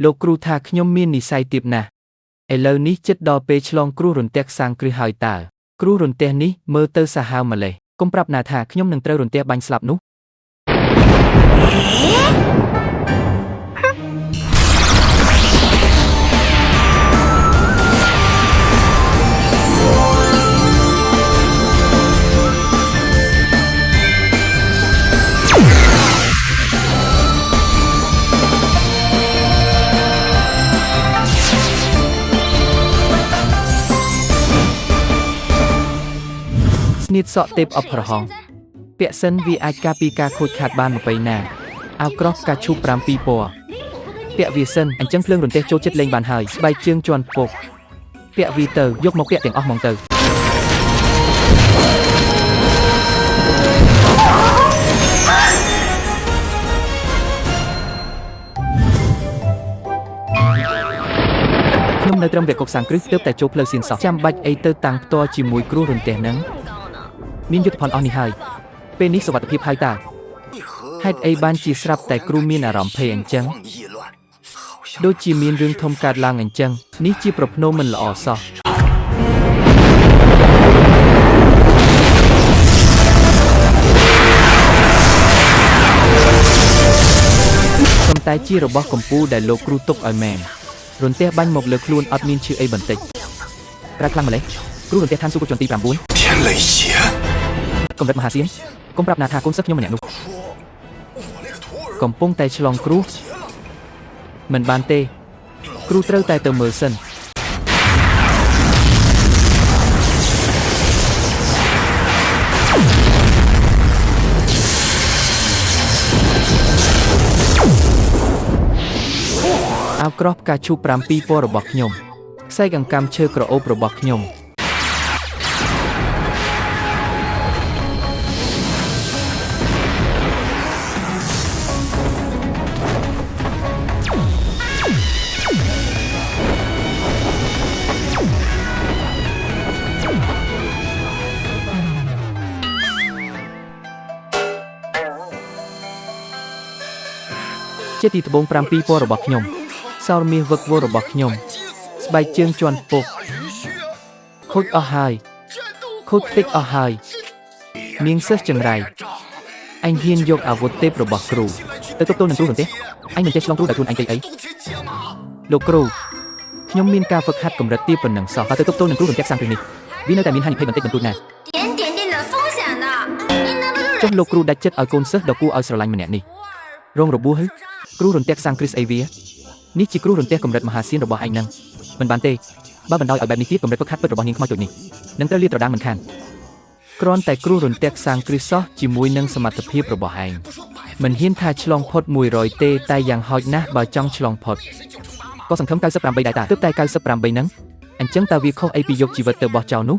លោកគ្រូថាខ្ញុំមាននិស្ស័យទាបណាស់ឥឡូវនេះជិតដល់ពេលឆ្លងគ្រូរន្ទះសាងគ្រឹះហើយតើគ្រូរន្ទះនេះមើលទៅសាហាវម្លេះកុំប្រាប់ណាថាខ្ញុំនឹងត្រូវរន្ទះបាញ់ស្លាប់នោះស្នៀតសក់ទេពអបប្រហងពាក់សិនវាអាចការពីការខូចខាតបានមកពេលណាអាវក្រោះផ្កាឈូក7 ពណ៌ពាក់វាសិនអញ្ចឹងភ្លើងរន្ទះចូលចិត្តលេងបានហើយស្បែកជើងជាន់ពុកពាក់វាទៅយកមកពាក់ទាំងអស់ហ្មងទៅខ្ញុំនៅត្រឹមវគ្គកុកសាងគ្រឹះទើបតែចូលផ្លូវសៀនសោះចាំបាច់អីទៅតាំងផ្ទាល់ជាមួយគ្រូរន្ទះហ្នឹងមានយុទ្ធភណ្ឌអស់នេះហើយពេលនេះសុវត្ថិភាពហើយតើហេតុអីបានជាស្រាប់តែគ្រូមានអារម្មណ៍ភ័យអញ្ចឹងដូចជាមានរឿងធំកើតឡើងអញ្ចឹងនេះជាប្រផ្នូលមិនល្អសោះប៉ុន្តែជារបស់កម្ពុជាដែលលោកគ្រូទុកឲ្យមែនរន្ទះបាញ់មកលើខ្លួនអត់មានឈឺអីបន្តិចប្រើខ្លាំងម្លេះគ្រូរន្ទះឋានស៊ូកុជនទី9កម្រិតមហាសៀនកុំប្រាប់ណាថាកូនសិស្សខ្ញុំម្នាក់នោះកំពុងតែឆ្លងគ្រោះមិនបានទេគ្រូត្រូវតែទៅមើលសិនអាវក្រោះផ្កាឈូក7 ពណ៌របស់ខ្ញុំខ្សែកង្កាំឈើក្រអូបរបស់ខ្ញុំជាទីត្បូង7 ពណ៌របស់ខ្ញុំសោរមាសវឹកវររបស់ខ្ញុំស្បែកជើងជាន់ពុកខូចអស់ហើយខូចខ្ទេចអស់ហើយនាងសិស្សចង្រៃអញហ៊ានយកអាវុធទេពរបស់គ្រូទៅទប់ទល់នឹងគ្រូរន្ទះអញមិនចេះឆ្លងគ្រូដោយខ្លួនអញទេអីលោកគ្រូខ្ញុំមានការហ្វឹកហាត់កម្រិតទាបប៉ុណ្ណឹងសោះបើទៅទប់ទល់នឹងគ្រូរន្ទះសាងគ្រឹះនេះវានៅតែមានហានិភ័យបន្តិចបន្តួចណាចុះលោកគ្រូដាច់ចិត្តឲ្យកូនសិស្សដ៏គួរឲ្យស្រឡាញ់ម្នាក់នេះរងរបួសគ្រូរន្ទះសាងគ្រឹះអីវានេះជាគ្រូរន្ទះកម្រិតមហាសៀនរបស់ឯងនឹងមិនបានទេបើបណ្ដោយឲ្យបែបនេះទៀតកម្រិតហ្វឹកហាត់ពិតរបស់នាងខ្មោចដូចនេះនឹងត្រូវលាតត្រដាងមិនខានគ្រាន់តែគ្រូរន្ទះសាងគ្រឹះសោះជាមួយនឹងសមត្ថភាពរបស់ឯងមិនហ៊ានថាឆ្លងផុត100ទេតែយ៉ាងហោចណាស់បើចង់ឆ្លងផុតក៏សង្ឃឹម98ដែរតាទើបតែ98ហ្នឹងអញ្ចឹងតើវាខុសអីពីយកជីវិតទៅបោះចោលនោះ